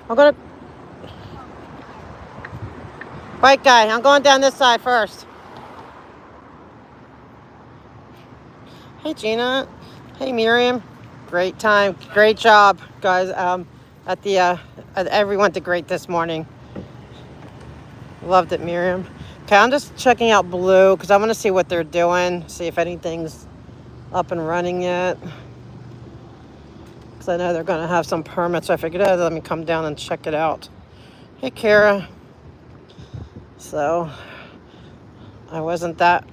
I'm gonna... Bike guy, I'm going down this side first. Hey, Gina. Hey, Miriam. Great time. Great job, guys. Everyone did great this morning. Loved it, Miriam. Okay, I'm just checking out Blue because I want to see what they're doing. See if anything's up and running yet. Because I know they're going to have some permits. So I figured, let me come down and check it out. Hey, Kara. So, I wasn't that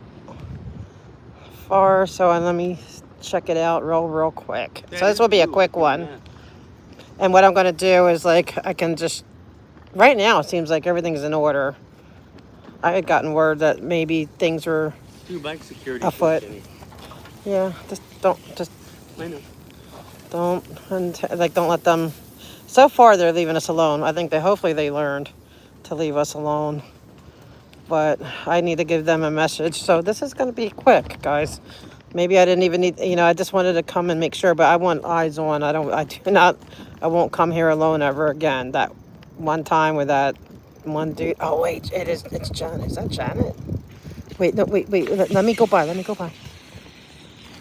far, so let me check it out real quick. So this will be a quick one. And what I'm going to do is, like, I can just... Right now, it seems like everything's in order. I had gotten word that maybe things were afoot. Yeah, don't let them... So far, they're leaving us alone. I think hopefully they learned to leave us alone. But I need to give them a message. So this is going to be quick, guys. Maybe I didn't even need, I just wanted to come and make sure, but I want eyes on. I won't come here alone ever again. That one time with that one dude. Oh, wait, it's Janet. Is that Janet? Wait, no, wait. Let me go by.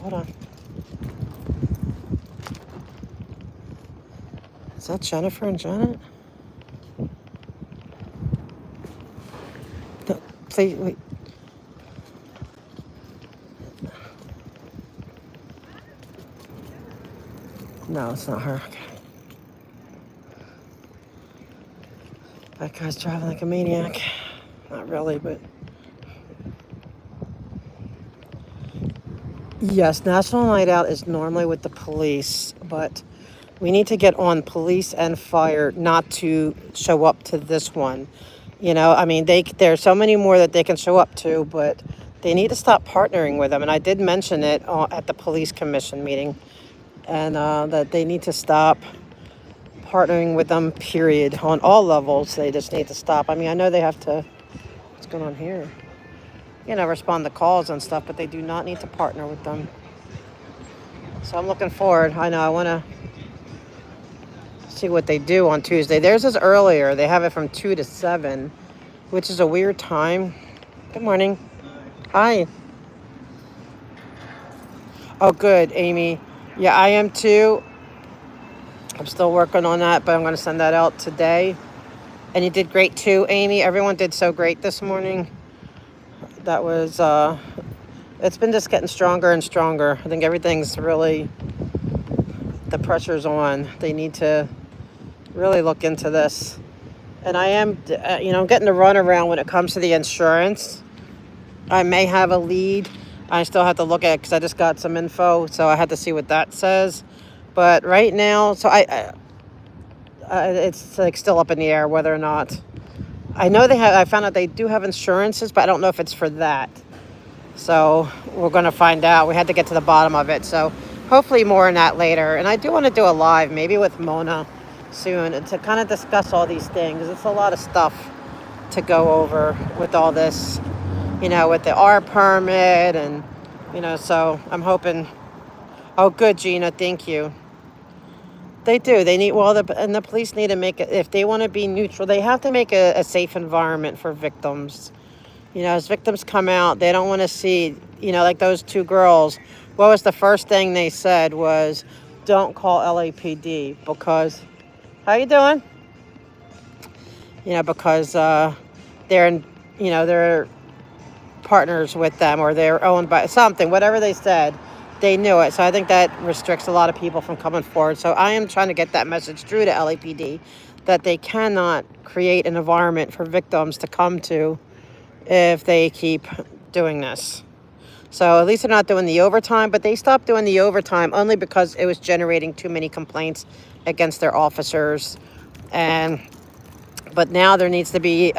Hold on. Is that Jennifer and Janet? No, please, wait. No, it's not her. Okay. That guy's driving like a maniac. Not really, but... Yes, National Night Out is normally with the police, but we need to get on police and fire not to show up to this one. I mean, there's so many more that they can show up to, but they need to stop partnering with them. And I did mention it at the police commission meeting, and that they need to stop partnering with them, period. On all levels, they just need to stop. I mean, I know they have to... What's going on here? Respond to calls and stuff, but they do not need to partner with them. So I'm looking forward. I know I want to see what they do on Tuesday. Theirs is earlier. They have it from 2 to 7, which is a weird time. Good morning. Hi. Oh, good, Amy. Yeah, I am too. I'm still working on that, but I'm going to send that out today. And you did great too, Amy. Everyone did so great this morning. That was, it's been just getting stronger and stronger. I think everything's really, the pressure's on. They need to really look into this. And I am, I'm getting the runaround when it comes to the insurance. I may have a lead. I still have to look at it because I just got some info, so I had to see what that says. But right now, so it's like still up in the air whether or not. I know I found out they do have insurances, but I don't know if it's for that. So we're going to find out. We had to get to the bottom of it. So hopefully more on that later. And I do want to do a live, maybe with Mona soon, to kind of discuss all these things. It's a lot of stuff to go over with all this, with the R permit and, so I'm hoping. Oh, good, Gina. Thank you. They do. They need, and the police need to make it, if they want to be neutral, they have to make a safe environment for victims. As victims come out, they don't want to see, like those two girls. What was the first thing they said was, don't call LAPD because, how you doing? Because they're they're partners with them or they're owned by something, whatever they said. They knew it. So I think that restricts a lot of people from coming forward. So I am trying to get that message through to LAPD that they cannot create an environment for victims to come to if they keep doing this. So at least they're not doing the overtime, but they stopped doing the overtime only because it was generating too many complaints against their officers. But now there needs to be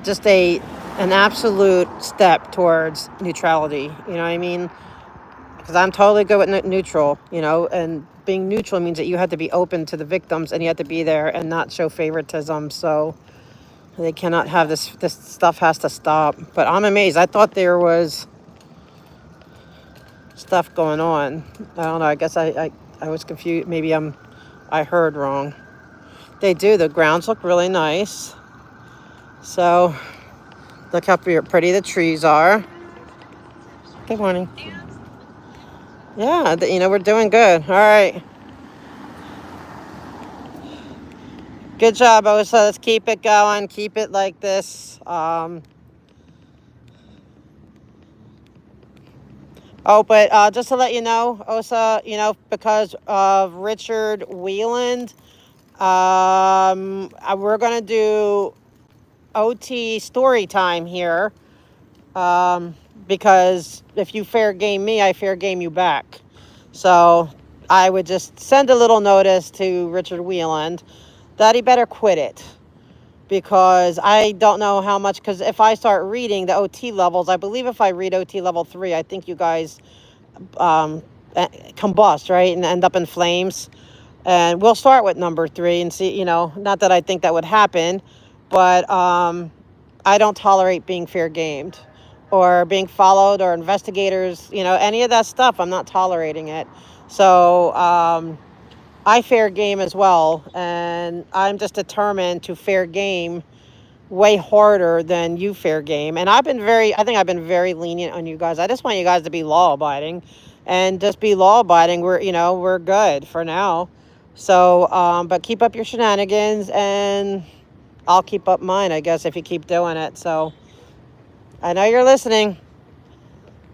just an absolute step towards neutrality. You know what I mean? Because I'm totally good with neutral, and being neutral means that you have to be open to the victims and you have to be there and not show favoritism. So they cannot have this stuff has to stop. But I'm amazed. I thought there was stuff going on. I don't know. I guess I was confused. Maybe I heard wrong. They do. The grounds look really nice. So look how pretty the trees are. Good morning. Yeah, we're doing good. All right. Good job, Osa. Let's keep it going. Keep it like this. But just to let you know, Osa, because of Richard Wieland, we're going to do OT story time here. Because if you fair game me, I fair game you back. So I would just send a little notice to Richard Wieland that he better quit it. Because I don't know how much, because if I start reading the OT levels, I believe if I read OT level 3, I think you guys combust, right, and end up in flames. And we'll start with number 3 and see, not that I think that would happen, but I don't tolerate being fair gamed or being followed or investigators, any of that stuff. I'm not tolerating it. So I fair game as well, and I'm just determined to fair game way harder than you fair game. And I think I've been very lenient on you guys. I just want you guys to be law abiding, and just be law abiding. We're good for now. So, but keep up your shenanigans, and I'll keep up mine, I guess, if you keep doing it. So I know you're listening.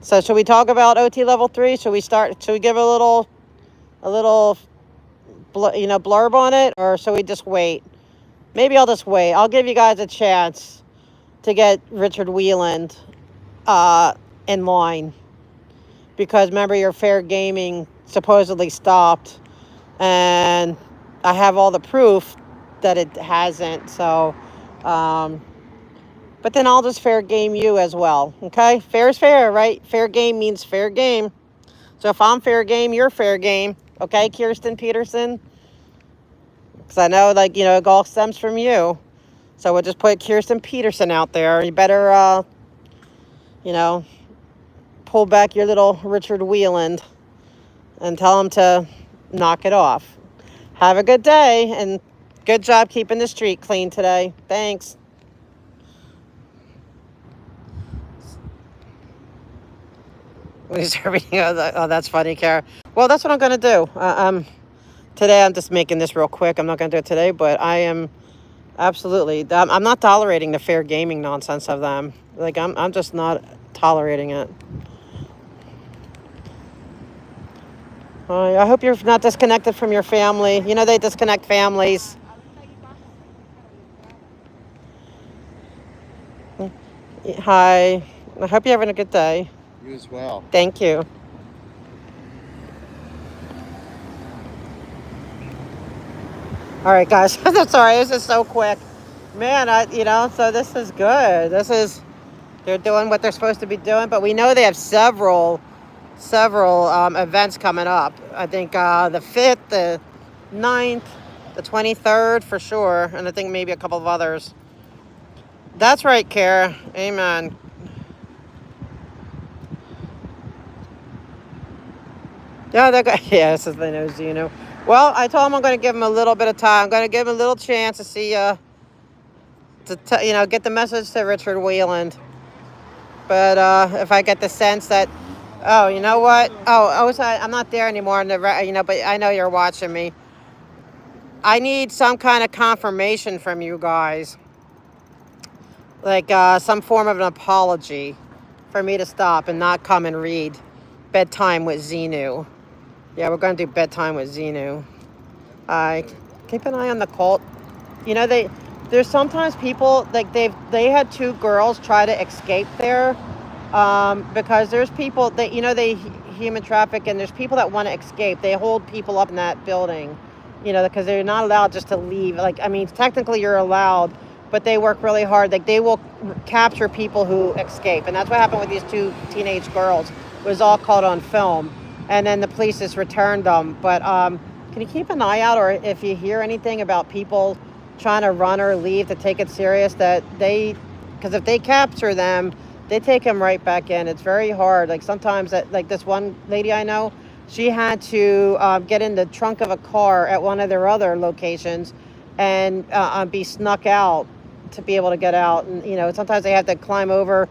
So should we talk about OT level 3? Should we give a little blurb on it, or should we just wait? Maybe I'll just wait. I'll give you guys a chance to get Richard Wieland in line, because remember, your fair gaming supposedly stopped, and I have all the proof that it hasn't. So but then I'll just fair game you as well. Okay, fair is fair, right? Fair game means fair game. So if I'm fair game, you're fair game. Okay, Kirsten Peterson? Because I know, it all stems from you. So we'll just put Kirsten Peterson out there. You better, pull back your little Richard Wieland and tell him to knock it off. Have a good day, and good job keeping the street clean today. Thanks. Oh, that's funny, Kara. Well, that's what I'm going to do. Today, I'm just making this real quick. I'm not going to do it today, but I am absolutely. I'm not tolerating the fair gaming nonsense of them. I'm just not tolerating it. I hope you're not disconnected from your family. They disconnect families. Hi. I hope you're having a good day. You as well. Thank you. All right, guys. Sorry, this is so quick. Man, so this is good. They're doing what they're supposed to be doing, but we know they have several events coming up. I think the 5th, the 9th, the 23rd for sure, and I think maybe a couple of others. That's right, Kara. Amen. Yeah, yeah, this is the news, Well, I told him I'm going to give him a little bit of time. I'm going to give him a little chance to see, get the message to Richard Wieland. But if I get the sense that, oh, you know what? Oh, I'm not there anymore, but I know you're watching me. I need some kind of confirmation from you guys, like some form of an apology for me to stop and not come and read Bedtime with Xenu. Yeah, we're going to do Bedtime with Xenu. Keep an eye on the cult. There's sometimes people, they had 2 girls try to escape there, because there's people that, they human traffic, and there's people that want to escape. They hold people up in that building, because they're not allowed just to leave. Technically you're allowed, but they work really hard. They will capture people who escape. And that's what happened with these 2 teenage girls. It was all caught on film. And then the police just returned them. But can you keep an eye out, or if you hear anything about people trying to run or leave, to take it serious, because if they capture them, they take them right back in. It's very hard. Sometimes this one lady I know, she had to get in the trunk of a car at one of their other locations and be snuck out to be able to get out. And sometimes they have to climb over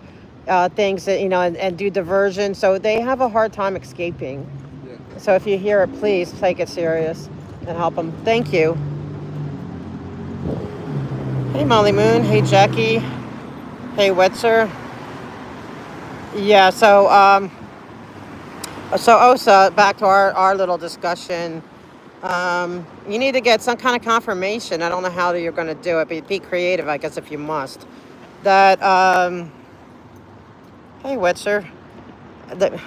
things that and do diversion, so they have a hard time escaping. So if you hear it, please take it serious and help them. Thank you. Hey, Molly Moon. Hey, Jackie. Hey, Wetzer. Yeah, so Osa, back to our little discussion. You need to get some kind of confirmation. I don't know how you're going to do it, but be creative, I guess, if you must. That, hey, Wetzer.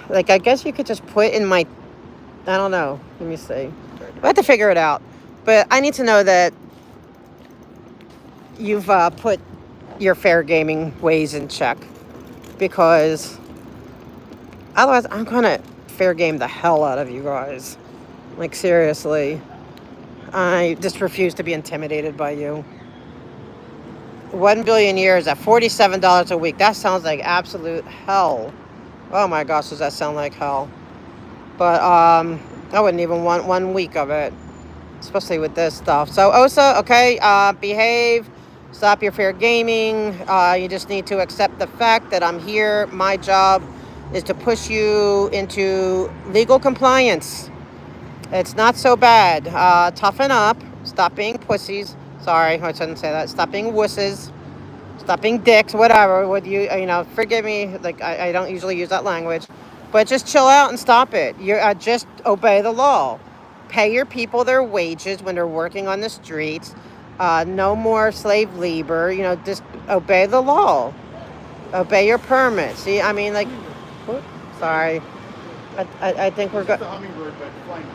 Like, I guess you could just put in my, I don't know. Let me see. I have to figure it out. But I need to know that you've put your fair gaming ways in check, because otherwise I'm going to fair game the hell out of you guys. Like, seriously. I just refuse to be intimidated by you. 1 billion years at $47 a week. That sounds like absolute hell. Oh my gosh, does that sound like hell? But I wouldn't even want 1 week of it, especially with this stuff. So Osa, okay, behave. Stop your fair gaming. You just need to accept the fact that I'm here. My job is to push you into legal compliance. It's not so bad. Toughen up. Stop being pussies. Sorry, I shouldn't say that. Stop being wusses. Stop being dicks. Whatever. Would forgive me. Like, I don't usually use that language. But just chill out and stop it. You just obey the law. Pay your people their wages when they're working on the streets. No more slave labor. Just obey the law. Obey your permit. See, I mean, like, whoops, sorry. I think we're good.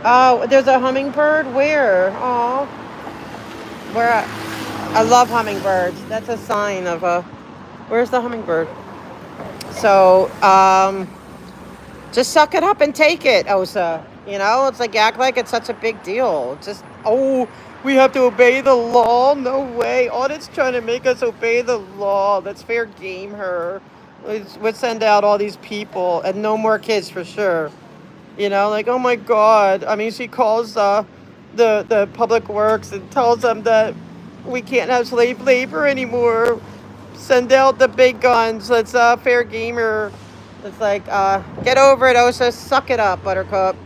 Oh, there's a hummingbird? Where? Oh, where? I love hummingbirds. That's a sign of a. Where's the hummingbird? So, just suck it up and take it, Osa. It's like, act like it's such a big deal. Just, we have to obey the law? No way. Audit's trying to make us obey the law. Let's fair game her. Let's send out all these people, and no more kids for sure. Like, oh my God. I mean, she calls the public works and tells them that we can't have slave labor anymore. Send out the big guns. Let's fair game her. It's like, get over it, Osa. Suck it up, Buttercup.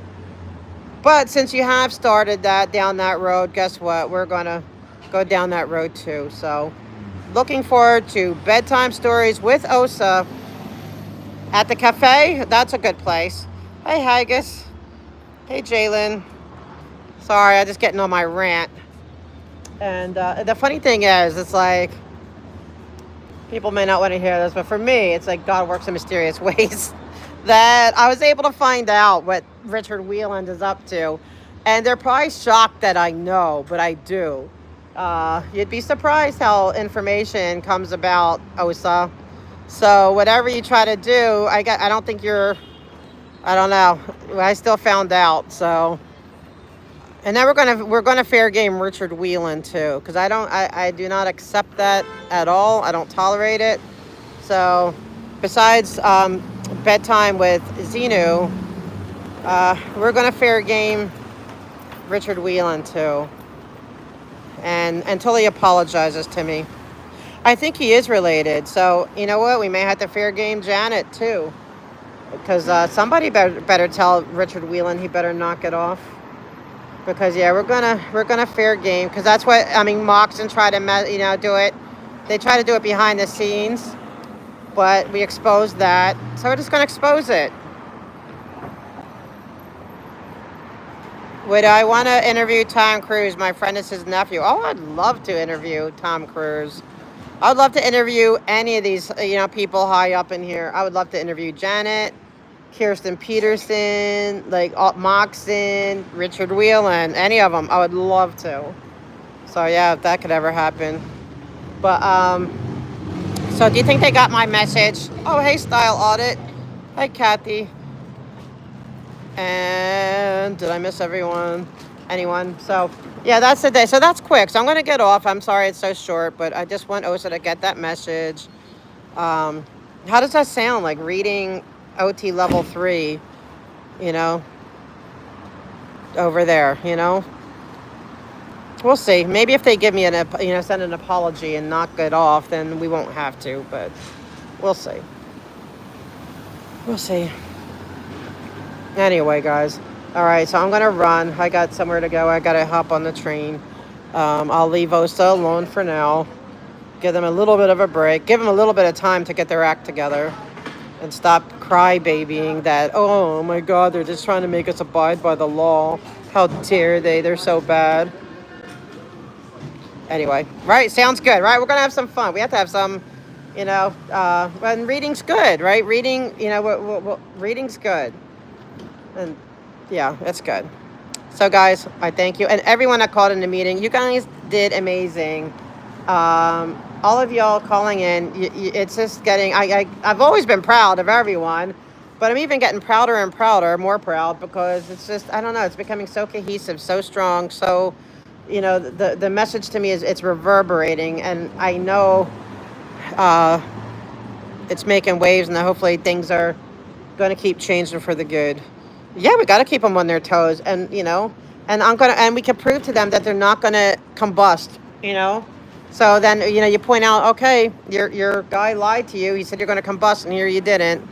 But since you have started down that road, guess what? We're going to go down that road too. So, looking forward to bedtime stories with Osa at the cafe. That's a good place. Hey, Haggis. Hey, Jalen. Sorry, I'm just getting on my rant. And the funny thing is, it's like, people may not want to hear this, but for me, it's like God works in mysterious ways. That I was able to find out what Richard Wheeland is up to. And they're probably shocked that I know, but I do. You'd be surprised how information comes about, Osa. So whatever you try to do, I don't think you're, I don't know. I still found out. So, and then we're gonna fair game Richard Wheeland too, because I do not accept that at all. I don't tolerate it. So, besides bedtime with Xenu, we're gonna fair game Richard Wheeland too, and until he apologizes to me. I think he is related. So you know what? We may have to fair game Janet too, because somebody better tell Richard Wheeland he better knock it off. Because yeah, we're gonna fair game, because that's what Moxon tried to do it. They try to do it behind the scenes, but we exposed that, so we're just gonna expose it. Would I want to interview Tom Cruise? My friend is his nephew. Oh, I'd love to interview Tom Cruise. I would love to interview any of these people high up in here. I would love to interview Janet, Kirsten Peterson, like Moxon, Richard Wheeland, any of them. I would love to. So yeah, if that could ever happen. But so do you think they got my message? Oh, hey, Style Audit. Hey, Kathy. And did I miss everyone? Anyone? So yeah, that's the day. So that's quick. So I'm gonna get off. I'm sorry it's so short, but I just want Osa to get that message. How does that sound? Like reading OT level 3, over there, We'll see. Maybe if they give me send an apology and knock it off, then we won't have to. But we'll see. We'll see. Anyway, guys. All right, so I'm gonna run. I got somewhere to go. I gotta hop on the train. I'll leave Osa alone for now. Give them a little bit of a break. Give them a little bit of time to get their act together, and stop crybabying that. Oh my God, they're just trying to make us abide by the law. How dare they? They're so bad. Anyway, right? Sounds good, right? We're gonna have some fun. We have to have some, and reading's good, right? Reading, reading's good, and yeah, it's good. So, guys, I thank you, and everyone that called in the meeting. You guys did amazing. All of y'all calling in, it's just getting. I've always been proud of everyone, but I'm even getting prouder and prouder, more proud, because it's just, I don't know, it's becoming so cohesive, so strong, so. The message to me is it's reverberating, and I know it's making waves, and hopefully things are going to keep changing for the good. Yeah, we got to keep them on their toes, and and we can prove to them that they're not going to combust. So then you point out, okay, your guy lied to you. He said you're going to combust, and here you didn't.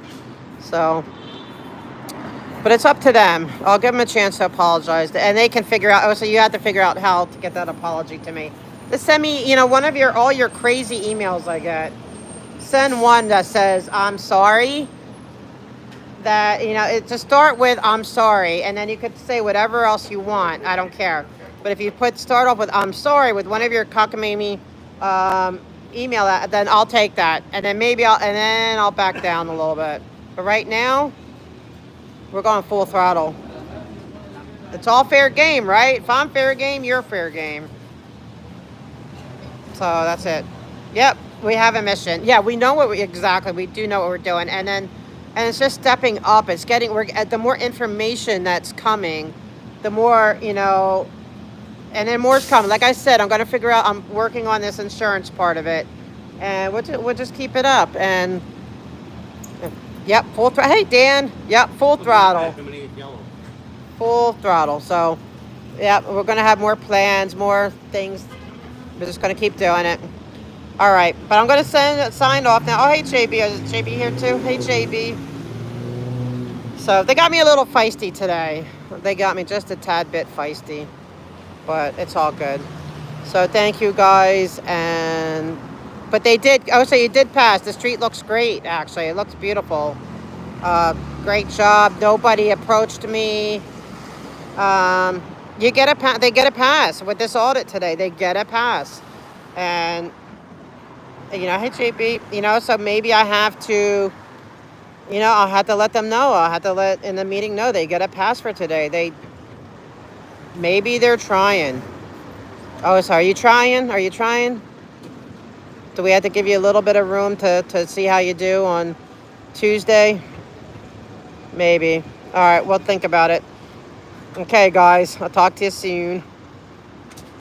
So. But it's up to them. I'll give them a chance to apologize. And they can figure out. Oh, so you have to figure out how to get that apology to me. Just send me, one of all your crazy emails I get. Send one that says, I'm sorry. That, to start with, I'm sorry. And then you could say whatever else you want. I don't care. But if you start off with, I'm sorry, with one of your cockamamie email, then I'll take that. And then I'll back down a little bit. But right now, we're going full throttle. It's all fair game, right? If I'm fair game, you're fair game. So that's it. Yep, we have a mission. Yeah, we know we do know what we're doing. And it's just stepping up. It's the more information that's coming, the more, and then more's coming. Like I said, I'm working on this insurance part of it. And we'll just keep it up. And yep, full throttle. Hey, Dan. Yep, full throttle. Full throttle. So, yeah, we're going to have more plans, more things. We're just going to keep doing it. All right, but I'm going to sign off now. Oh, hey, JB. Is JB here too? Hey, JB. So they got me a little feisty today. They got me just a tad bit feisty, but it's all good. So thank you, guys. But they did. Oh, so you did pass. The street looks great, actually. It looks beautiful. Great job. Nobody approached me. They get a pass with this audit today. They get a pass. And, hey, JB, so maybe I have to, I'll have to let them know. I'll have to let in the meeting know they get a pass for today. Maybe they're trying. Oh, so are you trying? Are you trying? Do we have to give you a little bit of room to see how you do on Tuesday? Maybe. All right, we'll think about it. Okay, guys, I'll talk to you soon.